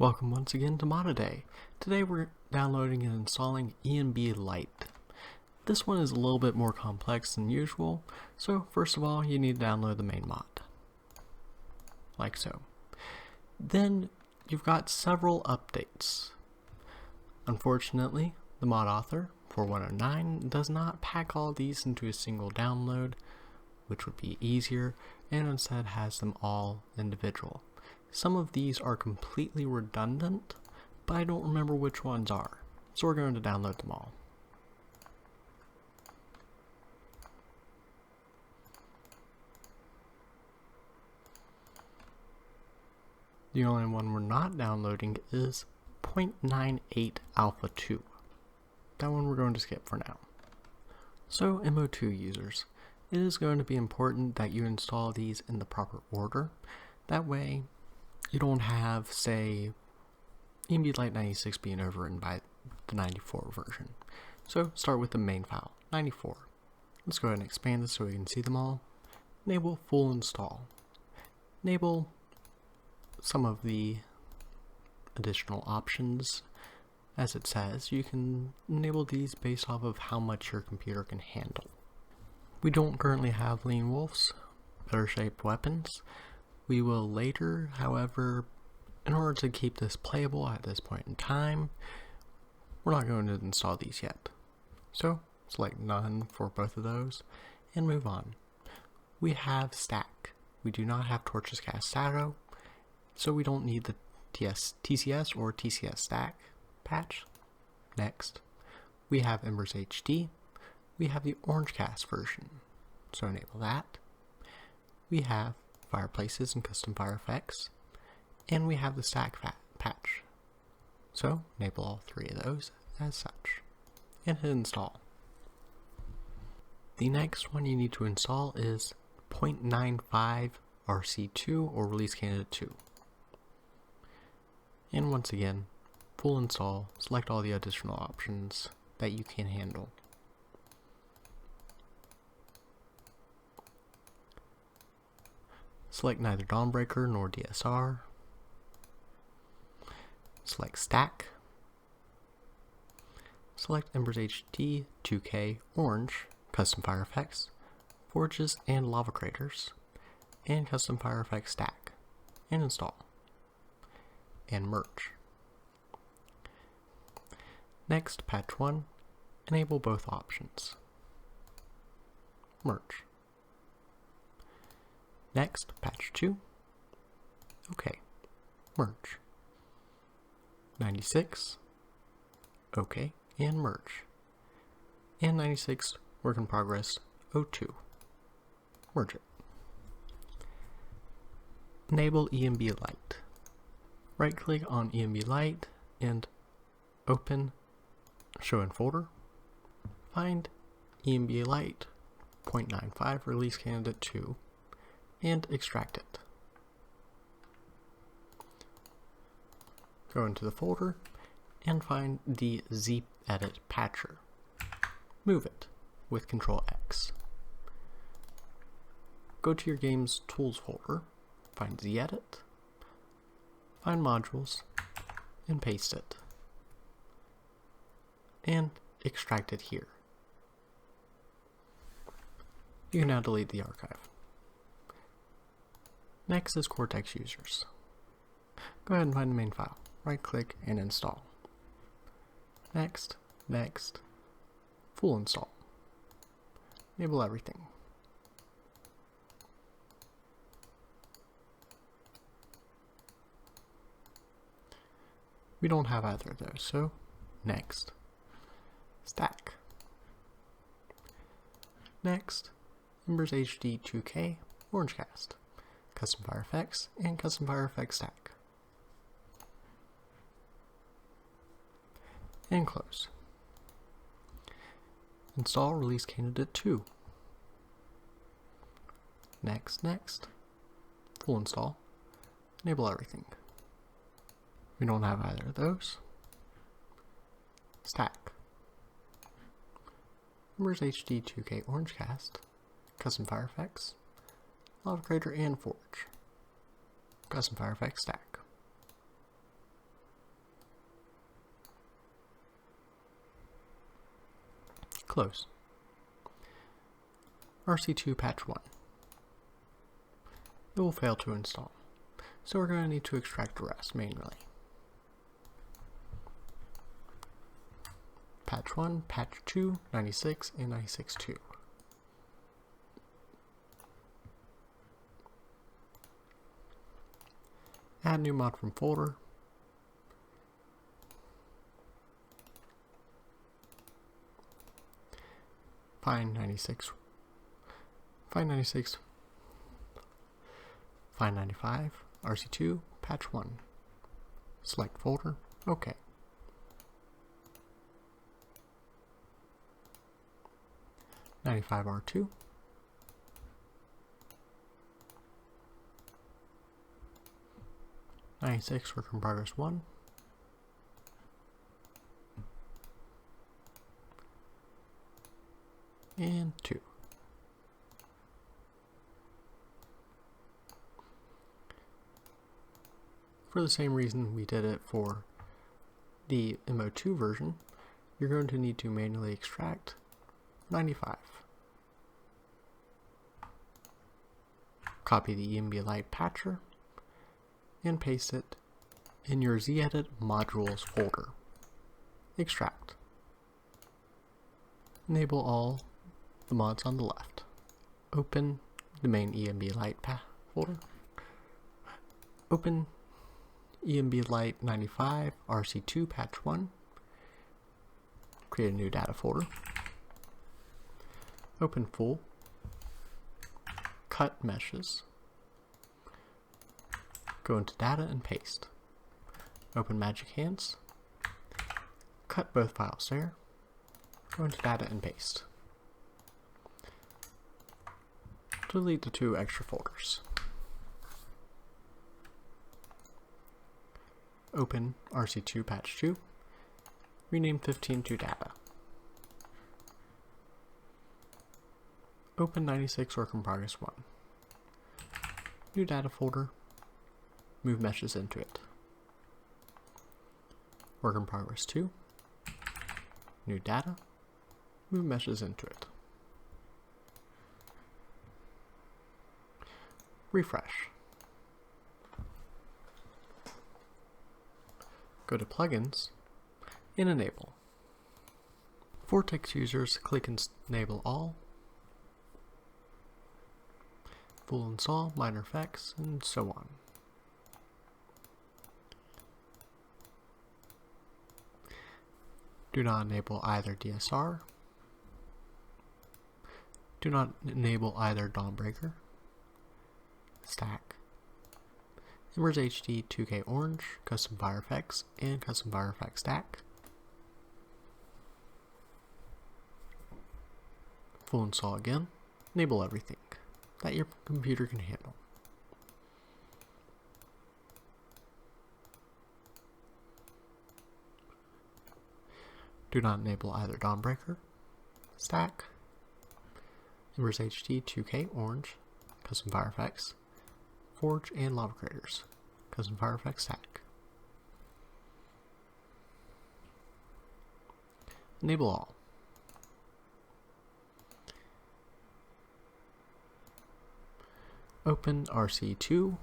Welcome once again to Modaday. Today we're downloading and installing ENB Light. This one is a little bit more complex than usual, so first of all you need to download the main mod. Like so. Then you've got several updates. Unfortunately, the mod author, 4109, does not pack all these into a single download, which would be easier, and instead has them all individual. Some of these are completely redundant, but I don't remember which ones are, so we're going to download them all. The only one we're not downloading is 0.98 Alpha 2. That one we're going to skip for now. So, MO2 users, it is going to be important that you install these in the proper order. That way, you don't have, say, ENB Light 96 being overwritten by the 94 version. So start with the main file, 94. Let's go ahead and expand this so we can see them all. Enable full install. Enable some of the additional options. As it says, you can enable these based off of how much your computer can handle. We don't currently have lean wolves, better shaped weapons. We will later, however, in order to keep this playable at this point in time, we're not going to install these yet. So, select none for both of those, and move on. We have stack. We do not have Torches Cast Shadow, so we don't need the TCS or TCS stack patch. Next, we have Embers HD. We have the Orange Cast version, so enable that. We have fireplaces and custom fire effects, and we have the stack patch. So enable all three of those as such, and hit install. The next one you need to install is 0.95 RC2 or release candidate 2. And once again, full install, select all the additional options that you can handle. Select neither Dawnbreaker nor DSR. Select Stack. Select Embers HD 2K Orange, Custom Fire Effects, Forges and Lava Craters, and Custom Fire Effects Stack, and install. And merge. Next, patch 1, enable both options. Merge. Next, patch 2. OK. Merge. 96. OK. And merge. And 96, work in progress, 02. Merge it. Enable ENB Light. Right click on ENB Light and open Show in Folder. Find ENB Light 0.95 release candidate 2. And extract it. Go into the folder and find the zedit patcher. Move it with Ctrl X. Go to your game's tools folder, find zedit, find modules, and paste it. And extract it here. You can now delete the archive. Next is Cortex users. Go ahead and find the main file. Right click and install. Next, next, full install. Enable everything. We don't have either of those, so next, stack. Next, Embers HD 2K Orange Cast. Custom Fire Effects, and Custom Fire Effects Stack. And close. Install Release Candidate 2. Next, next. Full install. Enable everything. We don't have either of those. Stack. Embers HD 2K Orange Cast. Custom Fire Effects. Lava Crater and Forge. Custom Fire Effects Stack. Close. RC2 patch 1. It will fail to install, so we're going to need to extract the rest manually. Patch 1, patch 2, 96, and 96.2. Add new mod from folder. Find 96, find 96, find 95, RC2, patch 1. Select folder, OK. R2. (96) work in progress 1. And 2. For the same reason we did it for the MO2 version, you're going to need to manually extract 95. Copy the ENB Light patcher and paste it in your zedit modules folder. Extract. Enable all the mods on the left. Open the main ENB Light folder. Open ENB Light 95 RC2 patch 1. Create a new data folder. Open full. Cut meshes. Go into data and paste. Open Magic Hands. Cut both files there. Go into data and paste. Delete the 2 extra folders. Open RC2 patch 2. Rename 15 to data. Open 96 work in progress 1. New data folder. Move meshes into it. Work in progress 2. New data. Move meshes into it. Refresh. Go to Plugins and Enable. Vortex users, click Enable All. Full install, minor effects, and so on. Do not enable either DSR. Do not enable either Dawnbreaker, Stack, Embers HD 2K Orange, Custom Fire Effects, and Custom Fire Effects Stack. Full install again. Enable everything that your computer can handle. Do not enable either Dawnbreaker, Stack, Embers HD 2K Orange, Custom Fire Effects, Forge, and Lava Craters, Custom Fire Effects Stack. Enable all. Open RC2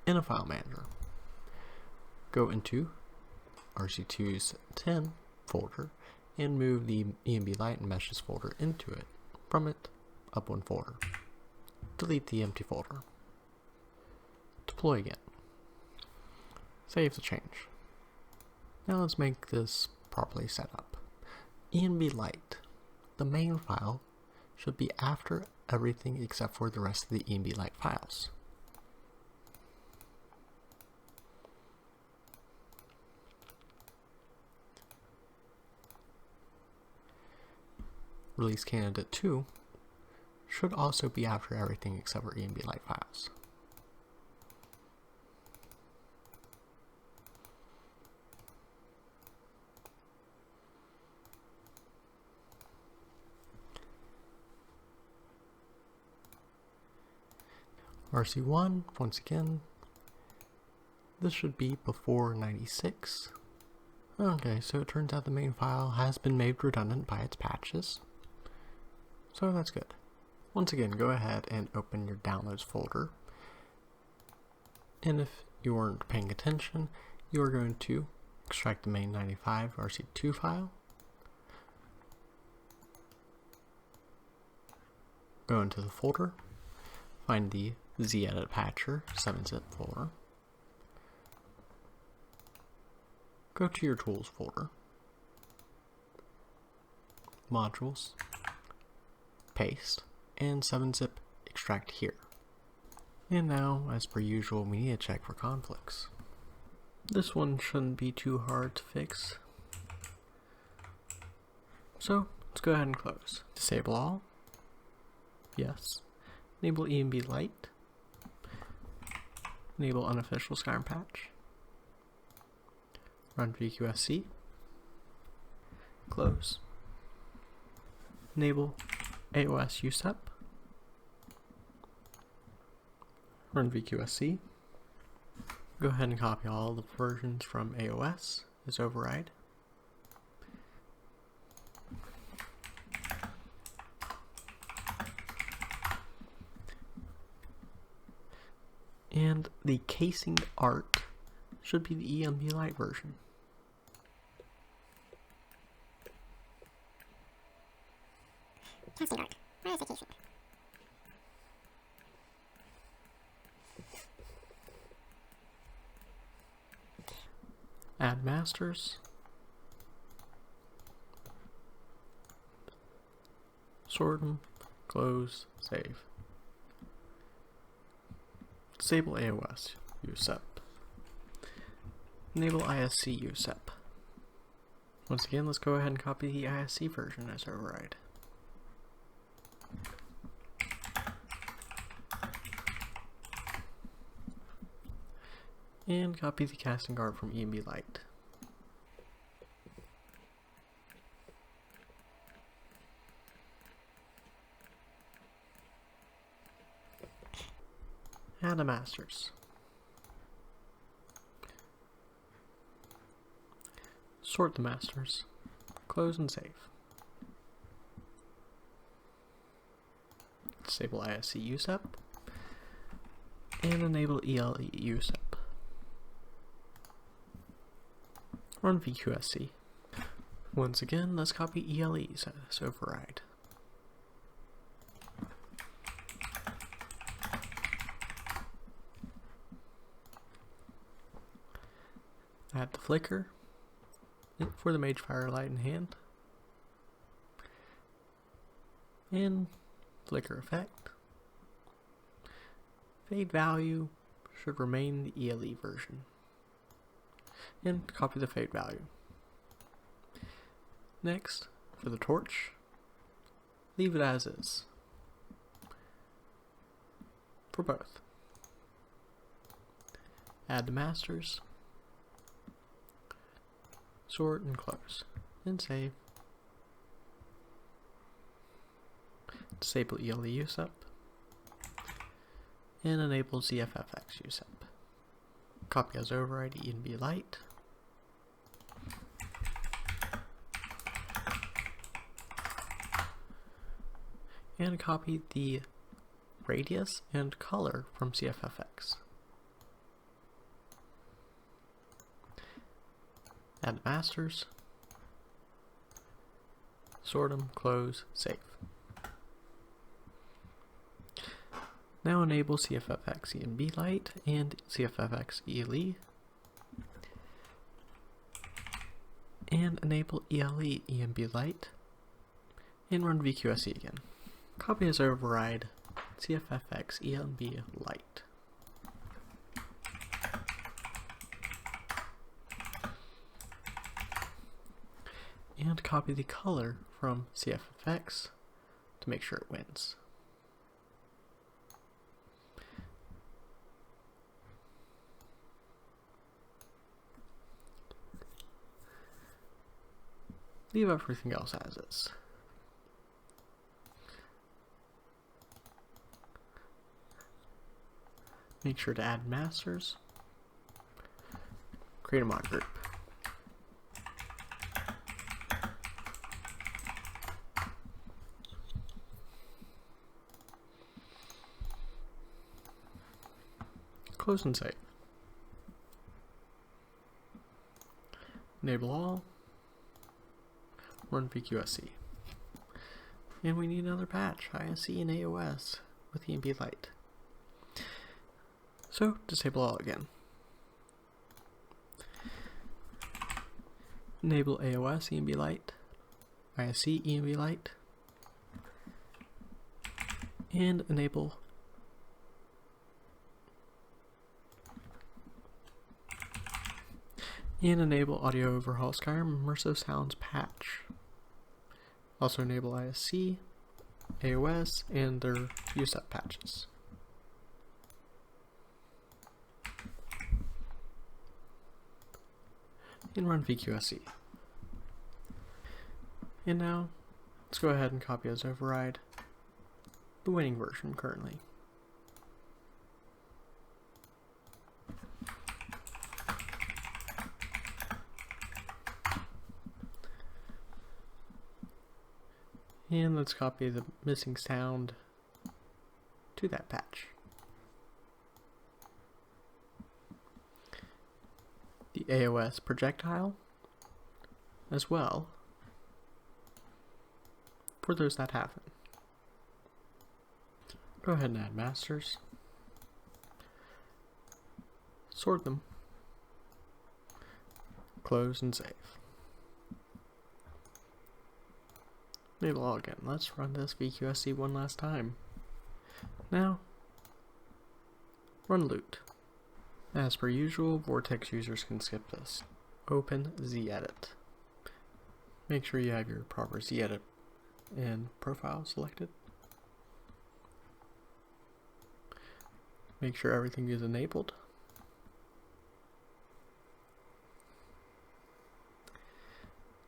in a file manager. Go into RC2's 10 folder and move the ENB Light and Meshes folder into it. From it, up 1 folder. Delete the empty folder. Deploy again. Save the change. Now let's make this properly set up. ENB Light, the main file, should be after everything except for the rest of the ENB Light files. Release candidate 2 should also be after everything except for ENB Light files. RC1, once again, this should be before 96. Okay, so it turns out the main file has been made redundant by its patches. So that's good. Once again, go ahead and open your Downloads folder. And if you weren't paying attention, you are going to extract the main 95 RC2 file. Go into the folder, find the Z-Edit Patcher 7-zip folder. Go to your Tools folder, Modules, Paste, and 7-zip extract here. And now, as per usual, we need to check for conflicts. This one shouldn't be too hard to fix. So, let's go ahead and close. Disable all. Yes. Enable ENB Light. Enable unofficial Skyrim patch. Run VQSC. Close. Enable AOS USEP. Run VQSC. Go ahead and copy all the versions from AOS as override. And the casing art should be the ENB Light version. Casting art. Where is the casing? Add masters. Sort them, close, save. Disable AOS USEP. Enable ISC USEP. Once again, let's go ahead and copy the ISC version as override. And copy the casting art from ENB Light. Add a masters. Sort the masters. Close and save. Disable ISC USEP. And enable ELE USEP. Run VQSC. Once again, let's copy ELEs as override. Add the flicker for the Mage Firelight in hand. And flicker effect. Fade value should remain the ELE version. And copy the fade value. Next, for the torch, leave it as is. For both. Add the masters. Sort and close. And save. Disable ELE USEP. And enable ZFFX USEP. Copy as override ENB Light. And copy the radius and color from CFFX. Add masters. Sort them, close, save. Now enable CFFX ENB Light and CFFX ELE. And enable ELE ENB Light. And run VQSC again. Copy as override CFFX ENB Light. And copy the color from CFFX to make sure it wins. Leave everything else as is. Make sure to add masters. Create a mod group. Close and save. Enable all. Run VQSC. And we need another patch, ISE and AOS with ENB Light. So, disable all again. Enable AOS ENB Light, ISE ENB Light, and enable Audio Overhaul Skyrim Immersive Sounds patch. Also enable ISE, AOS, and their USEP patches. And run VQSC. And now, let's go ahead and copy as override the winning version currently. And let's copy the missing sound to that patch. The AOS projectile as well for those that haven't. Go ahead and add masters. Sort them. Close and save. Enable all again. Let's run this VQSC one last time. Now, run loot. As per usual, Vortex users can skip this. Open ZEdit. Make sure you have your proper ZEdit and profile selected. Make sure everything is enabled.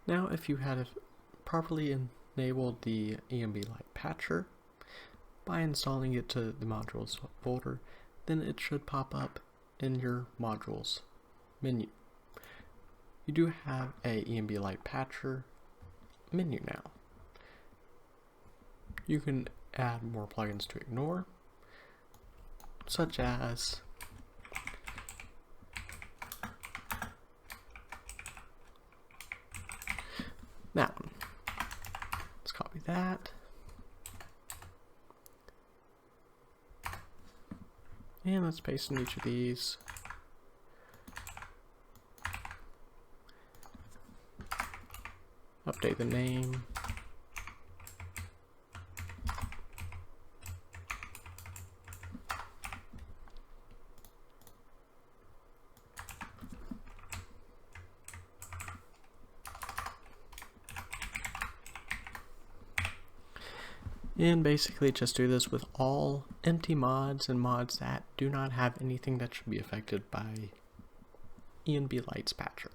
Now, if you had properly enabled the ENB Light patcher by installing it to the modules folder, then it should pop up in your modules menu. You do have a ENB Light patcher menu now. You can add more plugins to ignore, such as that one. Let's copy that. And let's paste in each of these. Update the name. And basically just do this with all empty mods and mods that do not have anything that should be affected by ENB Light's patcher.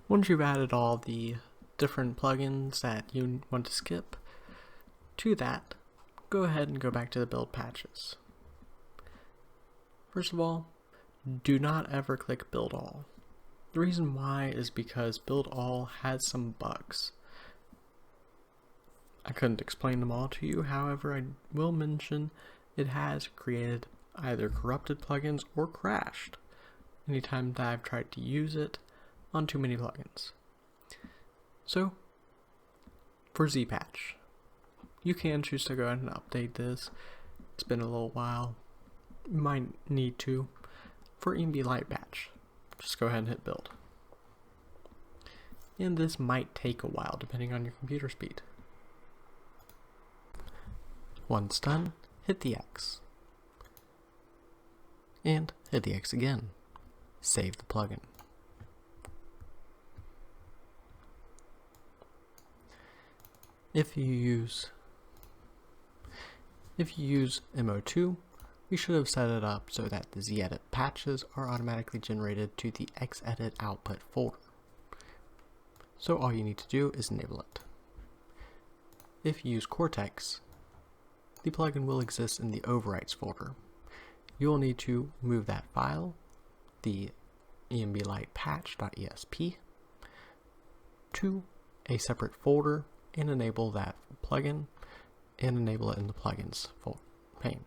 Once you've added all the different plugins that you want to skip to that, go ahead and go back to the build patches. First of all, do not ever click build all. The reason why is because build all has some bugs. I couldn't explain them all to you, however I will mention it has created either corrupted plugins or crashed anytime that I've tried to use it on too many plugins. So, for Zpatch, you can choose to go ahead and update this. It's been a little while. You might need to. For ENB Light patch, just go ahead and hit build. And this might take a while depending on your computer speed. Once done, hit the X. And hit the X again. Save the plugin. If you use MO2, you should have set it up so that the ZEdit patches are automatically generated to the Xedit output folder. So all you need to do is enable it. If you use Cortex, the plugin will exist in the overrides folder. You will need to move that file, the ENB Light patch.esp, to a separate folder and enable that plugin and enable it in the plugins pane.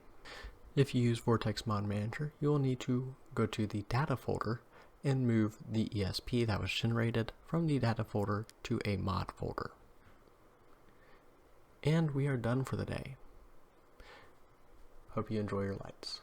If you use Vortex Mod Manager, you will need to go to the data folder and move the ESP that was generated from the data folder to a mod folder. And we are done for the day. Hope you enjoy your lights.